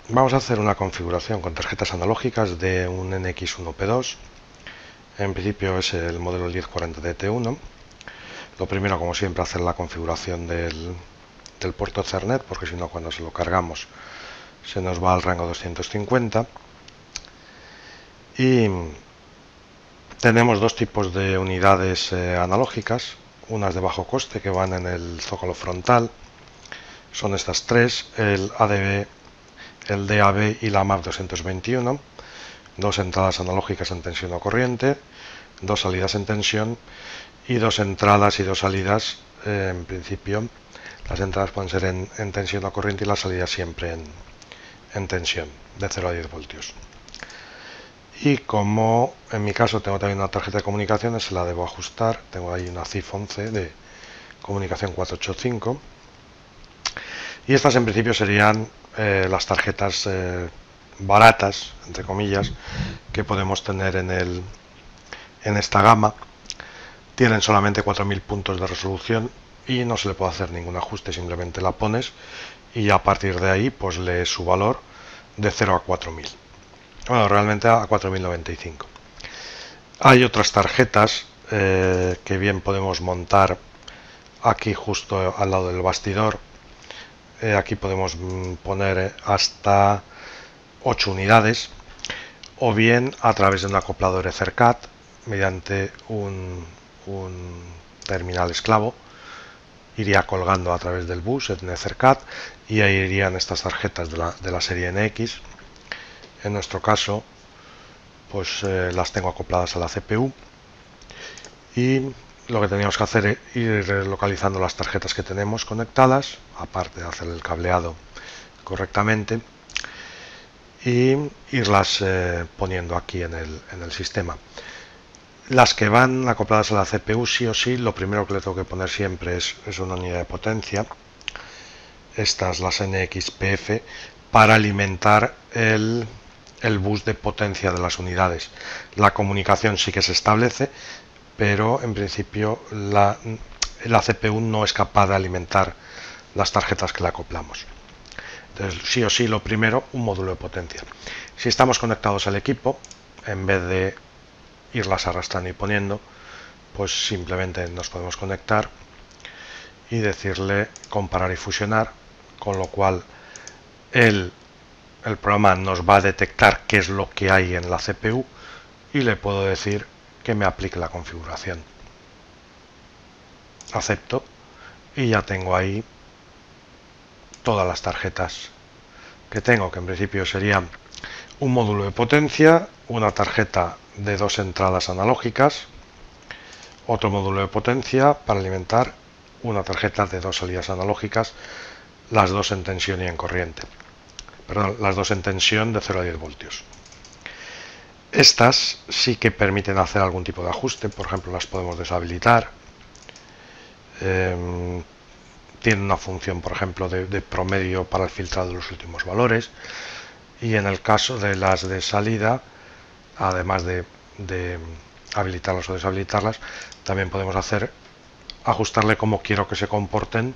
Vamos a hacer una configuración con tarjetas analógicas de un NX1P2. En principio es el modelo 1040 de T1. Lo primero, como siempre, hacer la configuración del puerto Ethernet, porque si no, cuando se lo cargamos se nos va al rango 250. Y tenemos dos tipos de unidades analógicas, unas de bajo coste que van en el zócalo frontal. Son estas tres: el ADB, el DAB y la MAP 221, dos entradas analógicas en tensión o corriente, dos salidas en tensión y dos entradas y dos salidas. En principio las entradas pueden ser en tensión o corriente y las salidas siempre en tensión de 0 a 10 voltios. Y como en mi caso tengo también una tarjeta de comunicaciones, se la debo ajustar. Tengo ahí una CIF 11 de comunicación 485. Y estas en principio serían las tarjetas baratas, entre comillas, que podemos tener en esta gama. Tienen solamente 4000 puntos de resolución y no se le puede hacer ningún ajuste, simplemente la pones y a partir de ahí pues lees su valor de 0 a 4000. Bueno, realmente a 4095. Hay otras tarjetas que bien podemos montar aquí justo al lado del bastidor. Aquí podemos poner hasta 8 unidades, o bien a través de un acoplador EtherCAT mediante un terminal esclavo. Iría colgando a través del bus en EtherCAT y ahí irían estas tarjetas de la serie NX. En nuestro caso, pues las tengo acopladas a la CPU y lo que teníamos que hacer es ir localizando las tarjetas que tenemos conectadas, aparte de hacer el cableado correctamente, y irlas poniendo aquí en el sistema. Las que van acopladas a la CPU, sí o sí, lo primero que le tengo que poner siempre es una unidad de potencia. Estas, las NXPF, para alimentar el bus de potencia de las unidades. La comunicación sí que se establece, pero en principio la CPU no es capaz de alimentar las tarjetas que le acoplamos. Entonces, sí o sí, lo primero, un módulo de potencia. Si estamos conectados al equipo, en vez de irlas arrastrando y poniendo, pues simplemente nos podemos conectar y decirle comparar y fusionar, con lo cual el programa nos va a detectar qué es lo que hay en la CPU y le puedo decir que me aplique la configuración. Acepto y ya tengo ahí todas las tarjetas que tengo, que en principio serían un módulo de potencia, una tarjeta de dos entradas analógicas, otro módulo de potencia para alimentar una tarjeta de dos salidas analógicas, las dos en tensión y en corriente. Perdón, las dos en tensión de 0 a 10 voltios. Estas sí que permiten hacer algún tipo de ajuste, por ejemplo las podemos deshabilitar. Tienen una función, por ejemplo, de promedio para el filtrado de los últimos valores. Y en el caso de las de salida, además de habilitarlas o deshabilitarlas, también podemos ajustarle cómo quiero que se comporten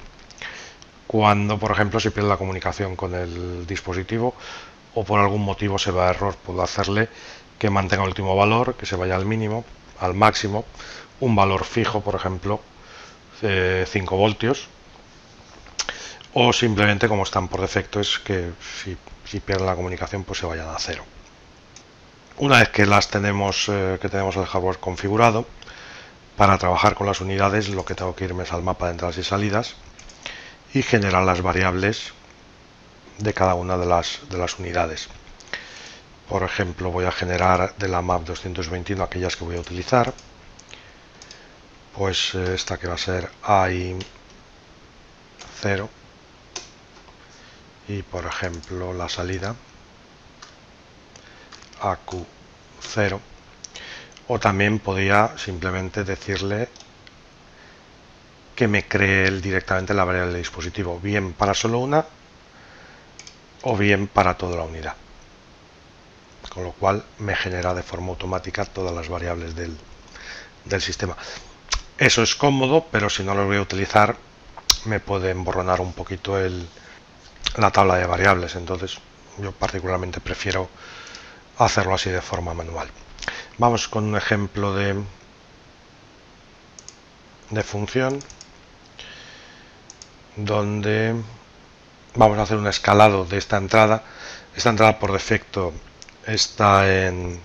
cuando, por ejemplo, se pierde la comunicación con el dispositivo o por algún motivo se va a error. Puedo hacerle que mantenga el último valor, que se vaya al mínimo, al máximo, un valor fijo, por ejemplo 5 voltios, o simplemente, como están por defecto, es que si pierden la comunicación pues se vayan a cero. Una vez que tenemos el hardware configurado, para trabajar con las unidades lo que tengo que irme es al mapa de entradas y salidas y generar las variables de cada una de las unidades. Por ejemplo, voy a generar de la MAP 221 aquellas que voy a utilizar, pues esta que va a ser AI 0 y por ejemplo la salida AQ0, o también podría simplemente decirle que me cree él directamente la variable del dispositivo, bien para solo una o bien para toda la unidad, con lo cual me genera de forma automática todas las variables del sistema. Eso es cómodo, pero si no lo voy a utilizar me puede emborronar un poquito la tabla de variables. Entonces yo particularmente prefiero hacerlo así de forma manual. Vamos con un ejemplo de función donde vamos a hacer un escalado de esta entrada. Esta entrada por defecto está en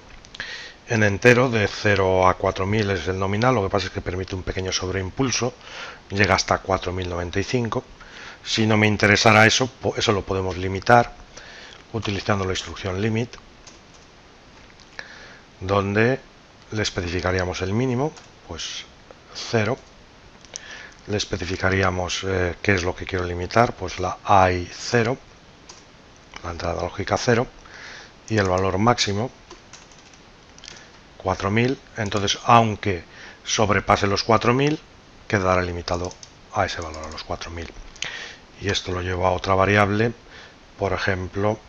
entero, de 0 a 4000 es el nominal, lo que pasa es que permite un pequeño sobreimpulso, llega hasta 4095. Si no me interesara eso, eso lo podemos limitar utilizando la instrucción limit, donde le especificaríamos el mínimo, pues 0. Le especificaríamos qué es lo que quiero limitar, pues la AI 0, la entrada lógica 0, y el valor máximo 4000. Entonces, aunque sobrepase los 4000, quedará limitado a ese valor, a los 4000. Y esto lo llevo a otra variable, por ejemplo,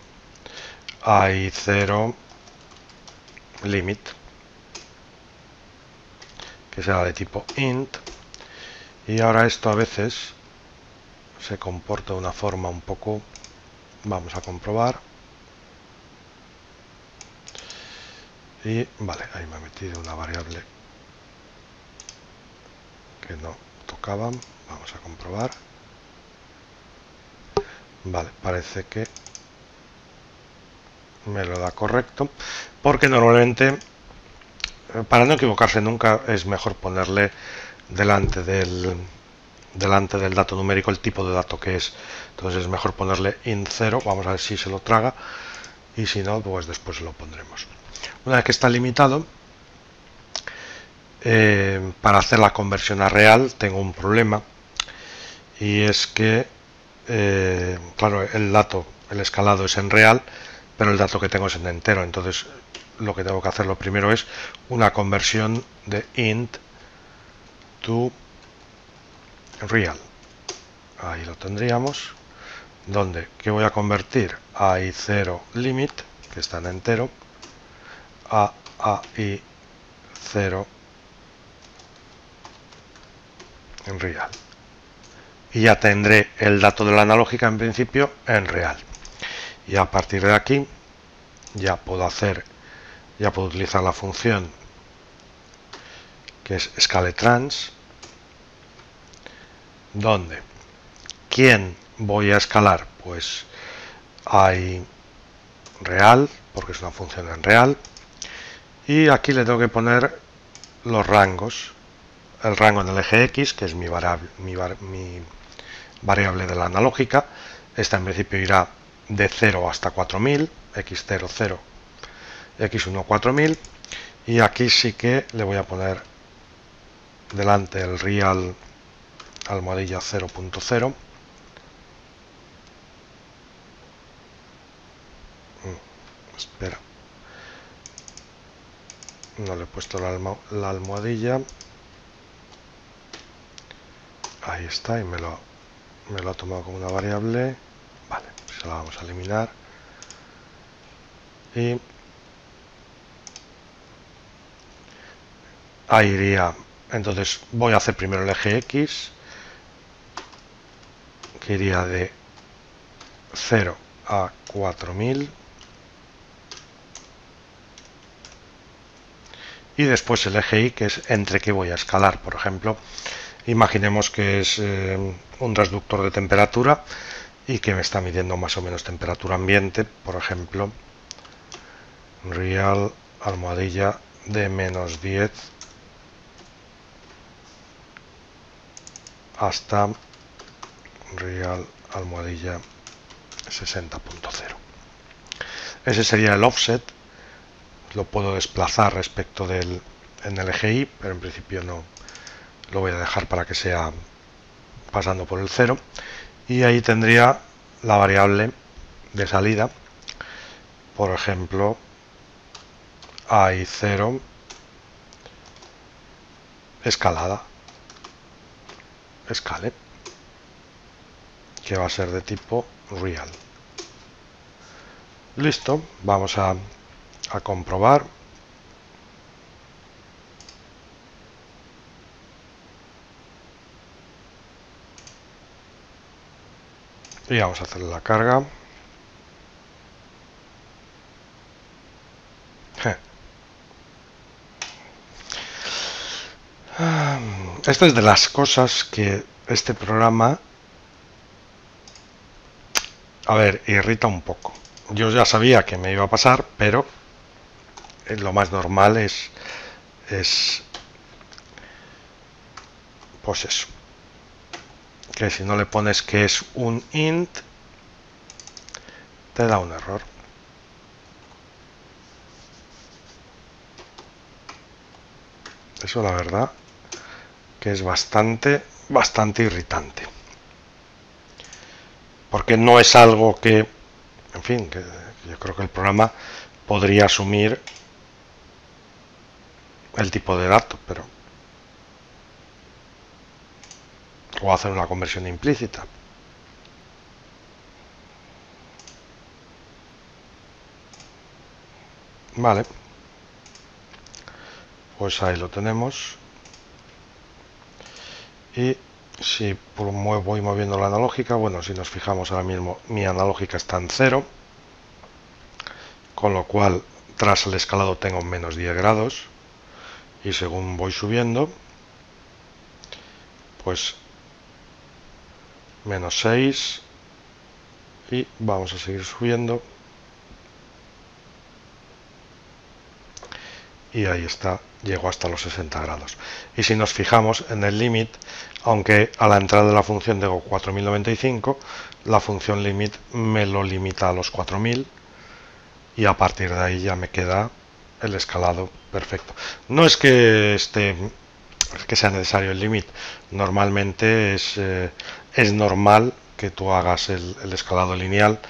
AI 0 limit, que será de tipo int. Y ahora esto a veces se comporta de una forma un poco, vamos a comprobar. Y vale, ahí me ha metido una variable que no tocaba. Vamos a comprobar. Vale, parece que me lo da correcto, porque normalmente, para no equivocarse nunca, es mejor ponerle delante del dato numérico el tipo de dato que es. Entonces es mejor ponerle int 0, vamos a ver si se lo traga, y si no, pues después lo pondremos. Una vez que está limitado, para hacer la conversión a real tengo un problema, y es que claro, el escalado es en real, pero el dato que tengo es en entero. Entonces lo que tengo que hacer lo primero es una conversión de int to real. Ahí lo tendríamos, donde que voy a convertir AI 0 limit, que está en entero, a AI 0 en real, y ya tendré el dato de la analógica en principio en real. Y a partir de aquí ya puedo utilizar la función que es scaletrans, donde ¿quién voy a escalar? Pues hay real, porque es una función en real, y aquí le tengo que poner los rangos. El rango en el eje X, que es mi variable de la analógica. Esta en principio irá de 0 hasta 4000, x0, 0, x1, 4000. Y aquí sí que le voy a poner delante el real almohadilla 0.0. Espera, no le he puesto la almohadilla. Ahí está, y me lo ha tomado como una variable. Vale, se la vamos a eliminar. Y ahí iría. Entonces voy a hacer primero el eje X, que iría de 0 a 4000. Y después el eje Y, que es entre qué voy a escalar. Por ejemplo, imaginemos que es un reductor de temperatura y que me está midiendo más o menos temperatura ambiente. Por ejemplo, real almohadilla de -10 hasta real almohadilla 60.0. Ese sería el offset. Lo puedo desplazar respecto en el eje Y, pero en principio no lo voy a dejar para que sea pasando por el 0. Y ahí tendría la variable de salida, por ejemplo, AI 0 escalada, escale, que va a ser de tipo real. Listo, vamos a comprobar. Y vamos a hacer la carga. Esta es de las cosas que este programa, a ver, irrita un poco. Yo ya sabía que me iba a pasar, pero lo más normal es pues eso, que si no le pones que es un int, te da un error. Eso la verdad que es bastante irritante. Porque no es algo que, en fin, que yo creo que el programa podría asumir el tipo de dato, pero o hacer una conversión implícita. Vale, pues ahí lo tenemos. Y si voy moviendo la analógica, bueno, si nos fijamos ahora mismo, mi analógica está en 0, con lo cual tras el escalado tengo menos 10 grados, y según voy subiendo, pues menos 6, y vamos a seguir subiendo, y ahí está, llego hasta los 60 grados. Y si nos fijamos en el limit, aunque a la entrada de la función tengo 4095, la función limit me lo limita a los 4000, y a partir de ahí ya me queda el escalado perfecto. No es que sea necesario el limit, normalmente es normal que tú hagas el escalado lineal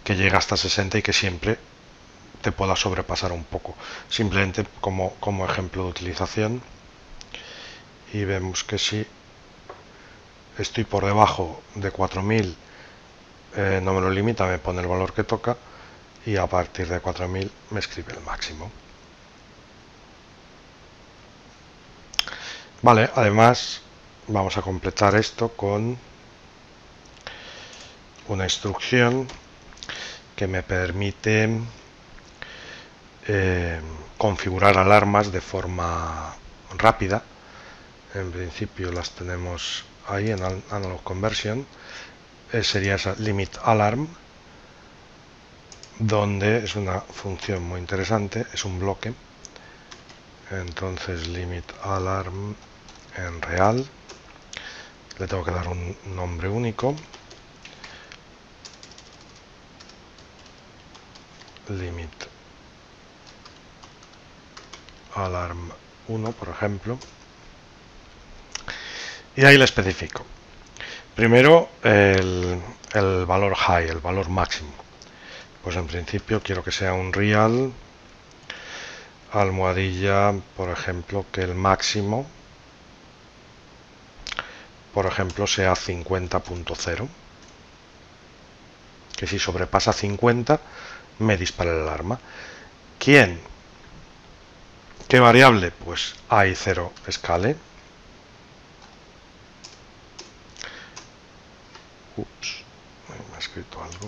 que llega hasta 60 y que siempre te pueda sobrepasar un poco, simplemente como ejemplo de utilización. Y vemos que si estoy por debajo de 4000 no me lo limita, me pone el valor que toca, y a partir de 4000 me escribe el máximo. Vale, además vamos a completar esto con una instrucción que me permite configurar alarmas de forma rápida. En principio las tenemos ahí en Analog Conversion. Sería esa limit alarm, donde es una función muy interesante, es un bloque. Entonces limit alarm en real, le tengo que dar un nombre único, limit alarm 1, por ejemplo, y ahí le especifico primero el valor high, el valor máximo. Pues en principio quiero que sea un real almohadilla, por ejemplo, que el máximo, por ejemplo, sea 50.0, que si sobrepasa 50 me dispara el alarma. ¿Quién? ¿Qué variable? Pues i0 scale. Ups, me ha escrito algo.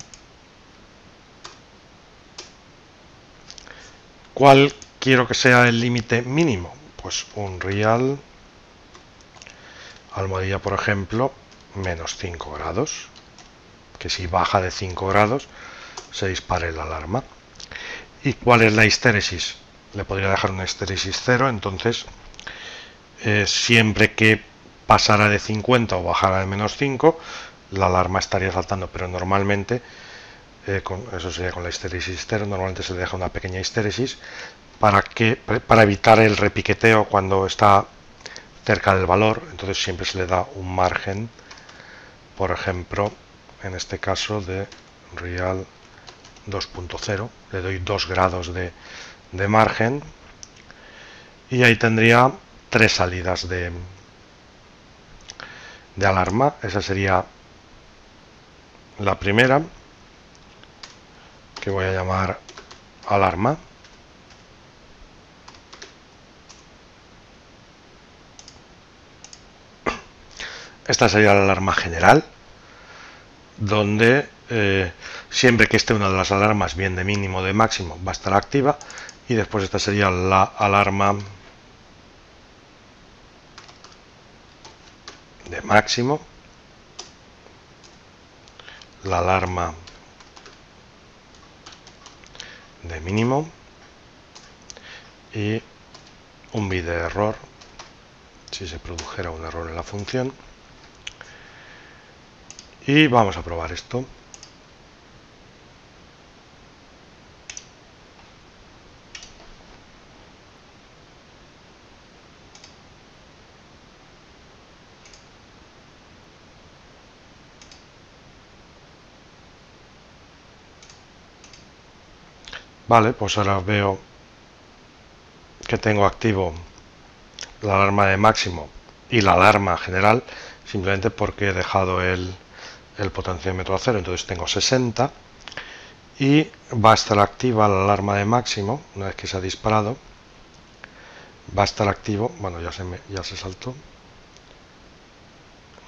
¿Cuál quiero que sea el límite mínimo? Pues un real almohadilla, por ejemplo, menos 5 grados, que si baja de 5 grados se dispare la alarma. ¿Y cuál es la histéresis? Le podría dejar una histéresis 0, entonces siempre que pasara de 50 o bajara de menos 5, la alarma estaría saltando, pero normalmente, eso sería con la histéresis 0, normalmente se le deja una pequeña histéresis para evitar el repiqueteo cuando está cerca del valor. Entonces siempre se le da un margen, por ejemplo, en este caso de real 2.0, le doy 2 grados de margen, y ahí tendría 3 salidas de alarma. Esa sería la primera, que voy a llamar alarma. Esta sería la alarma general, donde siempre que esté una de las alarmas, bien de mínimo o de máximo, va a estar activa. Y después esta sería la alarma de máximo, la alarma de mínimo y un bit de error si se produjera un error en la función. Y vamos a probar esto. Vale, pues ahora veo que tengo activo la alarma de máximo y la alarma general, simplemente porque he dejado el potenciómetro a 0, entonces tengo 60 y va a estar activa la alarma de máximo una vez que se ha disparado. Va a estar activo, bueno, ya se saltó.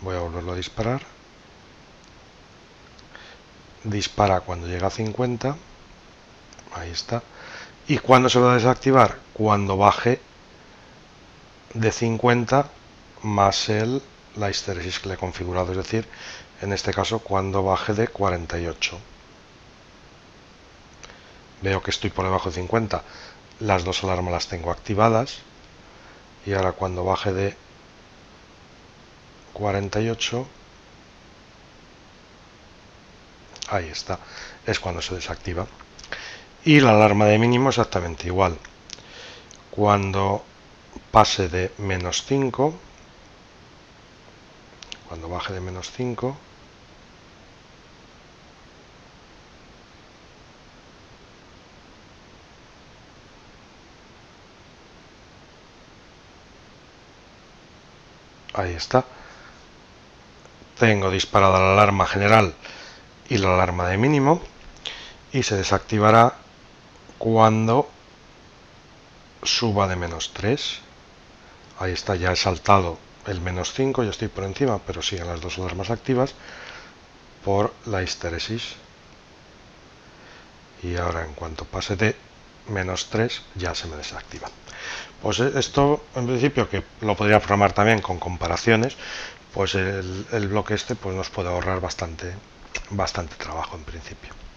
Voy a volverlo a disparar. Dispara cuando llega a 50. Ahí está. ¿Y cuándo se va a desactivar? Cuando baje de 50 más la histéresis que le he configurado, es decir, en este caso cuando baje de 48. Veo que estoy por debajo de 50. Las dos alarmas las tengo activadas. Y ahora cuando baje de 48, ahí está, es cuando se desactiva. Y la alarma de mínimo exactamente igual. Cuando pase de menos 5, cuando baje de menos 5, ahí está. Tengo disparada la alarma general y la alarma de mínimo y se desactivará cuando suba de menos 3. Ahí está, ya he saltado el menos 5, ya estoy por encima, pero siguen las dos alarmas activas por la histéresis. Y ahora en cuanto pase de menos 3 ya se me desactiva. Pues esto en principio, que lo podría programar también con comparaciones, pues el bloque este pues nos puede ahorrar bastante trabajo en principio.